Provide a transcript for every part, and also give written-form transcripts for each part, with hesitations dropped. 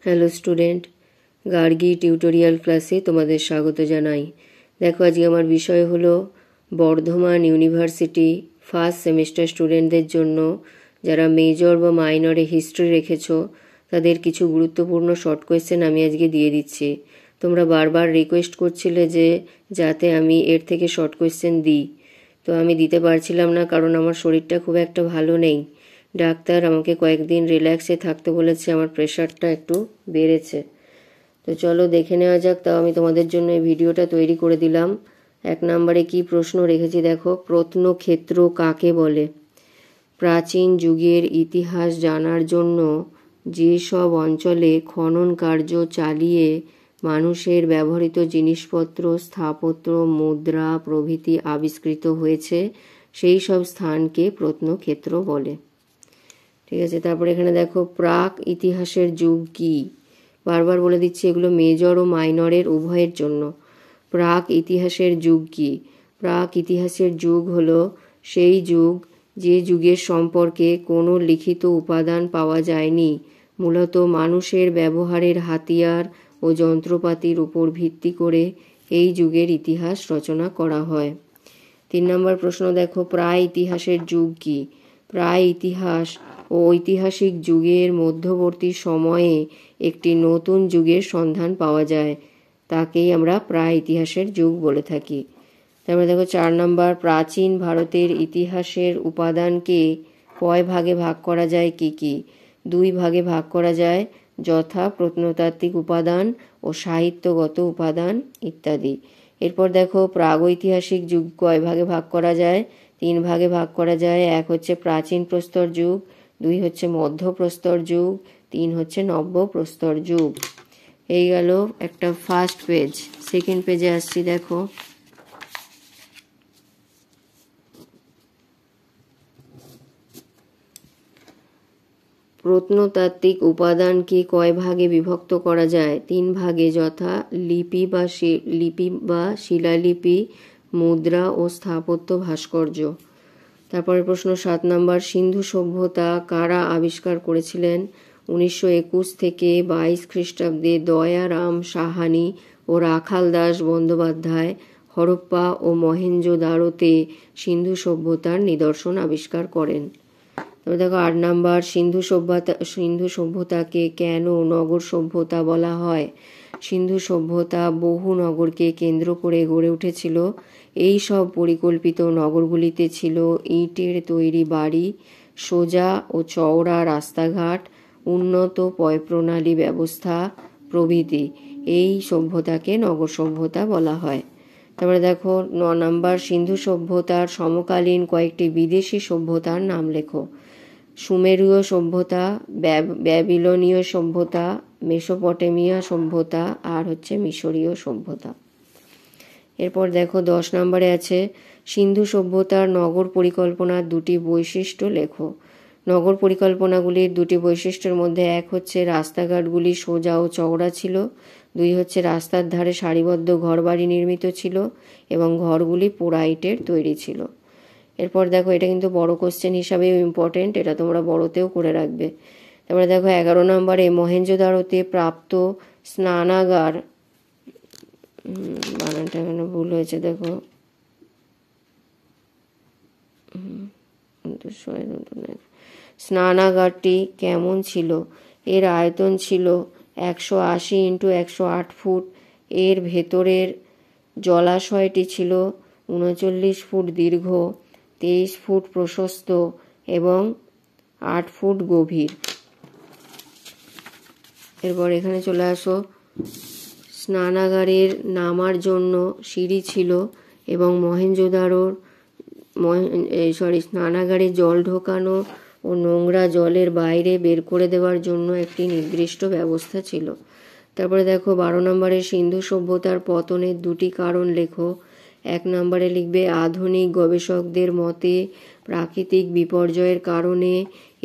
Hello student, Gargi tutorial ক্লাসে তোমাদের স্বাগত জানাই। দেখো, আজকে আমার বিষয় হলো বর্ধমান ইউনিভার্সিটি ফার্স্ট সেমিস্টার স্টুডেন্টদের জন্য যারা মেজর বা মাইনরে হিস্ট্রি রেখেছো তাদের কিছু গুরুত্বপূর্ণ শর্ট কোয়েশ্চেন আমি আজকে দিয়ে দিচ্ছি। তোমরা বারবার রিকোয়েস্ট করছিলে যে যাতে আমি এর থেকে শর্ট কোয়েশ্চেন দিই, তো আমি দিতে পারছিলাম না কারণ আমার শরীরটা খুব একটা ভালো নেই। ডাক্তার আমাকে কয়েকদিন রিল্যাক্সে থাকতে বলেছে, আমার প্রেশারটা একটু বেড়েছে। তো চলো দেখে নেওয়া যাক। তাও আমি তোমাদের জন্য এই ভিডিওটা তৈরি করে দিলাম। 1 নম্বরে কি প্রশ্ন রেখেছি দেখো, প্রত্নক্ষেত্র কাকে বলে? প্রাচীন যুগের ইতিহাস জানার জন্য যেসব অঞ্চলে খনন কার্য চালিয়ে মানুষের ব্যবহৃত জিনিসপত্র, স্থাপত্য, মুদ্রা প্রভৃতি আবিষ্কৃত হয়েছে সেই সব স্থানকে প্রত্নক্ষেত্র বলে। ঠিক আছে, তারপরে এখানে দেখো প্রাক ইতিহাসের যুগ কি? বারবার বলে দিচ্ছি, এগুলো মেজর ও মাইনরের উভয়ের জন্য। প্রাক ইতিহাসের যুগ কি? প্রাক ইতিহাসের যুগ হলো সেই যুগ যে যুগের সম্পর্কে কোনো লিখিত উপাদান পাওয়া যায়নি, মূলত মানুষের ব্যবহারের হাতিয়ার ও যন্ত্রপাতির উপর ভিত্তি করে এই যুগের ইতিহাস রচনা করা হয়। 3 নম্বর প্রশ্ন দেখো, প্রায় ইতিহাসের যুগ কি? প্রায় ইতিহাস ও ঐতিহাসিক যুগের মধ্যবর্তী সময়ে একটি নতুন যুগের সন্ধান পাওয়া যায়, তাকেই আমরা প্রায় ইতিহাসের যুগ বলে থাকি। তারপরে দেখো 4 নম্বর, প্রাচীন ভারতের ইতিহাসের উপাদানকে কয় ভাগে ভাগ করা যায় কি কি? 2 ভাগে ভাগ করা যায়, যথা প্রত্নতাত্ত্বিক উপাদান ও সাহিত্যগত উপাদান ইত্যাদি। এরপর দেখো প্রাগৈতিহাসিক যুগ কয় ভাগে ভাগ করা যায়? 3 ভাগে ভাগ করা যায়। 1 হচ্ছে প্রাচীন প্রস্তর যুগ, 2 হচ্ছে মধ্যপ্রস্তর যুগ, 3 হচ্ছে নব্য প্রস্তর যুগ। এই গেল একটা ফার্স্ট পেজ। সেকেন্ড পেজে আসছি দেখো, প্রত্নতাত্ত্বিক উপাদানকে কয় ভাগে বিভক্ত করা যায়? 3 ভাগে, যথা লিপি বা শিলালিপি, মুদ্রা ও স্থাপত্য ভাস্কর্য। তারপরে প্রশ্ন 7 নম্বর, সিন্ধু সভ্যতা কারা আবিষ্কার করেছিলেন? 1921 থেকে 22 খ্রিস্টাব্দে দয়ারাম সাহানি ও রাখাল দাস বন্দ্যোপাধ্যায় হরপ্পা ও মহেঞ্জোদারোতে সিন্ধু সভ্যতার নিদর্শন আবিষ্কার করেন। তবে দেখো 8 নম্বর, সিন্ধু সভ্যতাকে কেন নগর সভ্যতা বলা হয়? সিন্ধু সভ্যতা বহু নগরকে কেন্দ্র করে গড়ে উঠেছিল। এই সব পরিকল্পিত নগরগুলিতে ছিল ইটের তৈরি বাড়ি, সোজা ও চওড়া রাস্তাঘাট, উন্নত পয়ঃপ্রণালী ব্যবস্থা প্রভৃতি। এই সভ্যতাকে নগর সভ্যতা বলা হয়। তারপরে দেখো 9 নম্বর, সিন্ধু সভ্যতার সমকালীন কয়েকটি বিদেশি সভ্যতার নাম লেখো। সুমেরীয় সভ্যতা, ব্যাবিলনীয় সভ্যতা, মেসোপটেমিয়া সভ্যতা আর হচ্ছে মিশরীয় সভ্যতা। এরপর দেখো 10 নম্বরে আছে সিন্ধু সভ্যতার নগর পরিকল্পনার 2টি বৈশিষ্ট্য লেখো। নগর পরিকল্পনাগুলির 2টি বৈশিষ্ট্যের মধ্যে 1 হচ্ছে রাস্তাঘাটগুলি সোজা ও চওড়া ছিল, 2 হচ্ছে রাস্তার ধারে সারিবদ্ধ ঘরবাড়ি নির্মিত ছিল এবং ঘরগুলি পোড়া ইটের তৈরি ছিল। এরপর দেখো, এটা কিন্তু বড় কোশ্চেন হিসাবেও ইম্পর্টেন্ট, এটা তোমরা বড়তেও করে রাখবে। তারপরে দেখো 11 নম্বরে মহেঞ্জোদারোতে প্রাপ্ত স্নানাগার, বানানটা কেন ভুল হয়েছে দেখো, স্নানাগারটি কেমন ছিল? এর আয়তন ছিল 180 × 108 ফুট। এর ভেতরের জলাশয়টি ছিল 39 ফুট দীর্ঘ, 23 ফুট প্রশস্ত এবং 8 ফুট গভীর। এরপর এখানে চলে আসো, স্নানাগারের নামার জন্য সিঁড়ি ছিল এবং স্নানাগারে জল ঢোকানো ও নোংরা জলের বাইরে বের করে দেওয়ার জন্য একটি নির্দিষ্ট ব্যবস্থা ছিল। তারপরে দেখো 12 নম্বরে সিন্ধু সভ্যতার পতনের 2টি কারণ লেখো। 1 নম্বরে লিখবে আধুনিক গবেষকদের মতে প্রাকৃতিক বিপর্যয়ের কারণে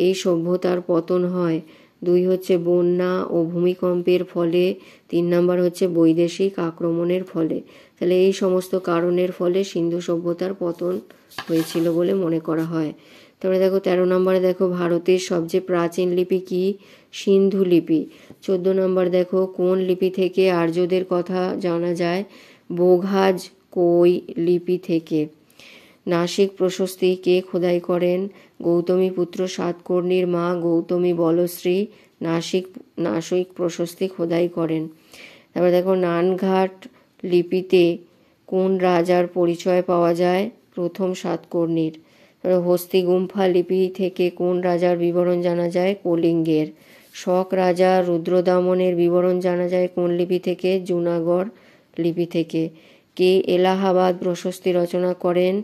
এই সভ্যতার পতন হয়। 2 হচ্ছে বন্যা ও ভূমিকম্পের ফলে। 3 নম্বর হচ্ছে বৈদেশিক আক্রমণের ফলে। তাহলে এই সমস্ত কারণের ফলে সিন্ধু সভ্যতার পতন হয়েছিল বলে মনে করা হয়। তারপরে দেখো 13 নম্বরে দেখো ভারতের সবচেয়ে প্রাচীন লিপি কি? সিন্ধু লিপি। 14 নম্বর দেখো, কোন লিপি থেকে আর্যদের কথা জানা যায়? বোঘাজ কই লিপি থেকে। নাসিক প্রশস্তি কে খোদাই করেন? গৌতমীপুত্র সাতকর্ণীর মা গৌতমী বলশ্রী নাসিক প্রশস্তি খোদাই করেন। তারপর দেখো, নানঘাট লিপিতে কোন রাজার পরিচয় পাওয়া যায়? প্রথম সাতকর্ণীর। হস্তিগুম্ফা লিপি থেকে কোন রাজার বিবরণ জানা যায়? কলিঙ্গের। শক রাজা রুদ্রদামনের বিবরণ জানা যায় কোন লিপি থেকে? জুনাগড় লিপি থেকে। কে এলাহাবাদ প্রশস্তি রচনা করেন?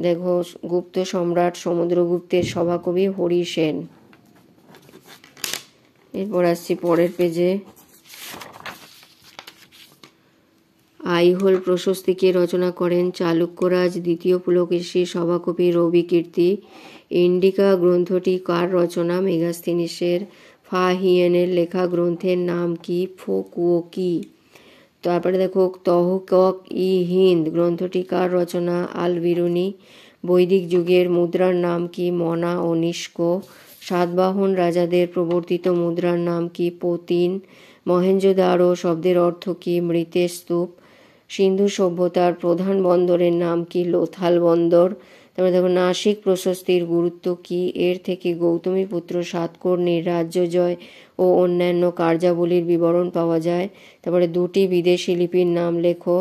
দেখো, গুপ্ত সম্রাট সমুদ্রগুপ্তের সভাকবি হরি সেন। এরপর আসছি পরের পেজে। আইহোল প্রশস্তি কে রচনা করেন? চালুক্যরাজ দ্বিতীয় পুলকেশী সভাকবি রবি কীর্তি। ইন্ডিকা গ্রন্থটি কার রচনা? মেগাস্থিনিসের। ফা হিয়েনের লেখা গ্রন্থের নাম কি? ফোকুওকি। তারপরে দেখো, তহকক ই হিন্দ গ্রন্থটি কার রচনা? আল বিরুনি। বৈদিক যুগের মুদ্রার নাম কি? মনা ও নিষ্ক। সাতবাহন রাজাদের প্রবর্তিত মুদ্রার নাম কি? পতিন। মহেঞ্জোদারো শব্দের অর্থ কি? মৃতের স্তূপ। সিন্ধু সভ্যতার প্রধান বন্দরের নাম কি? লোথাল বন্দর। তারপরে দেখো, নাসিক প্রশস্তির গুরুত্ব কি? এর থেকে গৌতমীপুত্র সাতকর্ণীর রাজ্য জয় ও অন্যান্য কার্যাবলীর বিবরণ পাওয়া যায়। তারপরে দুটি বিদেশি লিপির নাম লেখো,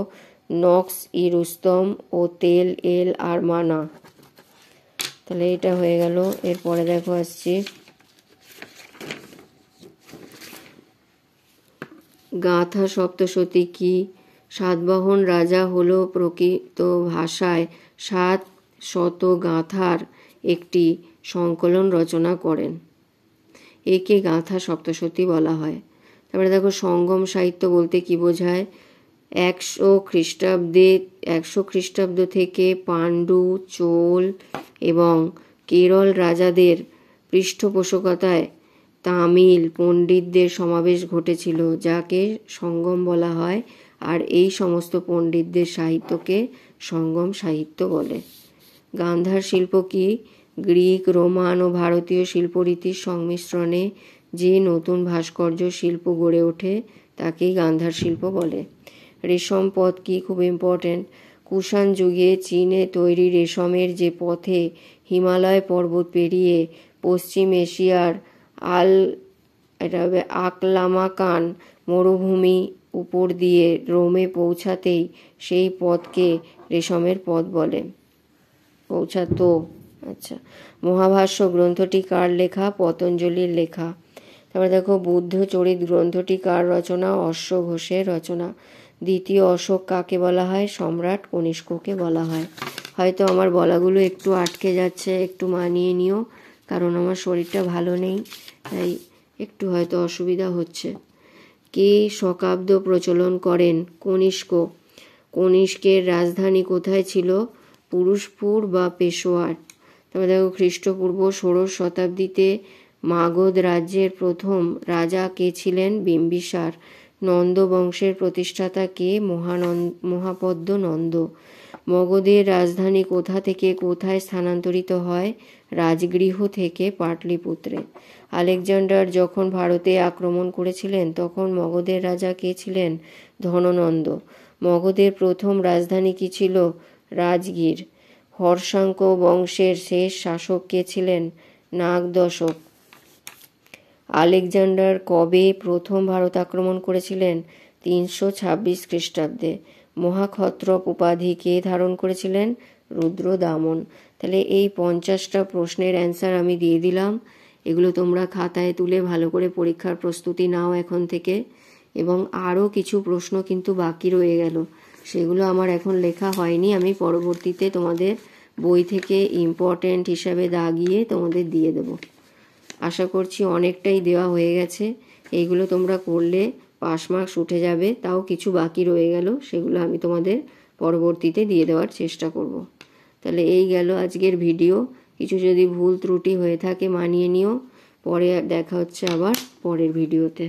নক্স ই রুস্তম ও তেল এল আরমানা। তাহলে এটা হয়ে গেল। এরপরে দেখো আসছি গাথা সপ্তশতী কি? সাতবাহন রাজা হলো প্রকৃত ভাষায় 700 গাথার একটি সংকলন রচনা করেন। একে গাথা সপ্তশতী বলা হয়। তারপরে দেখো, সঙ্গম সাহিত্য বলতে কি বোঝায়? 100 খ্রিস্টাব্দ থেকে পাণ্ডু, চোল এবং কেরল রাজাদের পৃষ্ঠপোষকতায় তামিল পণ্ডিতদের সমাবেশ ঘটেছিল, যাকে সঙ্গম বলা হয়। আর এই সমস্ত পণ্ডিতদের সাহিত্যকে সঙ্গম সাহিত্য বলে। গান্ধার শিল্প কি? গ্রিক, রোমান ও ভারতীয় শিল্পরীতির সংমিশ্রণে যে নতুন ভাস্কর্য শিল্প গড়ে ওঠে তাকেই গান্ধার শিল্প বলে। রেশম পথ কি? খুব ইম্পর্টেন্ট। কুষাণ যুগে চীনে তৈরি রেশমের যে পথে হিমালয় পর্বত পেরিয়ে পশ্চিম এশিয়ার আকলামাকান মরুভূমি উপর দিয়ে রোমে পৌঁছাতেই সেই পথকে রেশমের পথ বলে। পৌঁছাতো। আচ্ছা, মহাভাষ্য গ্রন্থটি কার লেখা? পতঞ্জলির লেখা। তারপরে দেখো, বুদ্ধ চরিত গ্রন্থটি কার রচনা? অশ্ব ঘোষের রচনা। দ্বিতীয় অশোক কাকে বলা হয়? সম্রাট কনিষ্ককে বলা হয়। হয়তো আমার বলাগুলো একটু আটকে যাচ্ছে, একটু মানিয়ে নিও, কারণ আমার শরীরটা ভালো নেই, তাই একটু হয়তো অসুবিধা হচ্ছে। কে শকাব্দ প্রচলন করেন? কনিষ্ক। কনিষ্কের রাজধানী কোথায় ছিল? পুরুষপুর বা পেশোয়ার। তারপরে দেখো, খ্রিস্টপূর্ব 16 শতাব্দীতে মাগধ রাজ্যের প্রথম রাজা কে ছিলেন? বিম্বিসার। নন্দ বংশের প্রতিষ্ঠাতা কে? মহাপদ্ম নন্দ। মগধের রাজধানী কোথা থেকে কোথায় স্থানান্তরিত হয়? রাজগৃহ থেকে পাটলিপুত্রে। আলেকজান্ডার যখন ভারতে আক্রমণ করেছিলেন তখন মগধের রাজা কে ছিলেন? ধননন্দ। মগধের প্রথম রাজধানী কি ছিল? রাজগীর। হর্ষাঙ্ক বংশের শেষ শাসক কে ছিলেন? নাগদশক। আলেকজান্ডার কবে প্রথম ভারত আক্রমণ করেছিলেন? 326 খ্রিস্টাব্দে। মহাক্ষত্রপ উপাধি কে ধারণ করেছিলেন? রুদ্রদামন। তাহলে এই 50টা প্রশ্নের অ্যান্সার আমি দিয়ে দিলাম। এগুলো তোমরা খাতায় তুলে ভালো করে পরীক্ষার প্রস্তুতি নাও এখন থেকে। এবং আরও কিছু প্রশ্ন কিন্তু বাকি রয়ে গেল, সেগুলো আমার এখন লেখা হয়নি। আমি পরবর্তীতে তোমাদের বই থেকে ইম্পর্টেন্ট হিসাবে দাগিয়ে তোমাদের দিয়ে দেব। আশা করছি অনেকটাই দেওয়া হয়ে গেছে। এইগুলো তোমরা করলে পাস মার্কস উঠে যাবে। তাও কিছু বাকি রয়ে গেল, সেগুলো আমি তোমাদের পরবর্তীতে দিয়ে দেওয়ার চেষ্টা করব। তাহলে এই গেল আজকের ভিডিও। কিছু যদি ভুল ত্রুটি হয়ে থাকে মানিয়ে নিও। পরে দেখা হচ্ছে আবার পরের ভিডিওতে।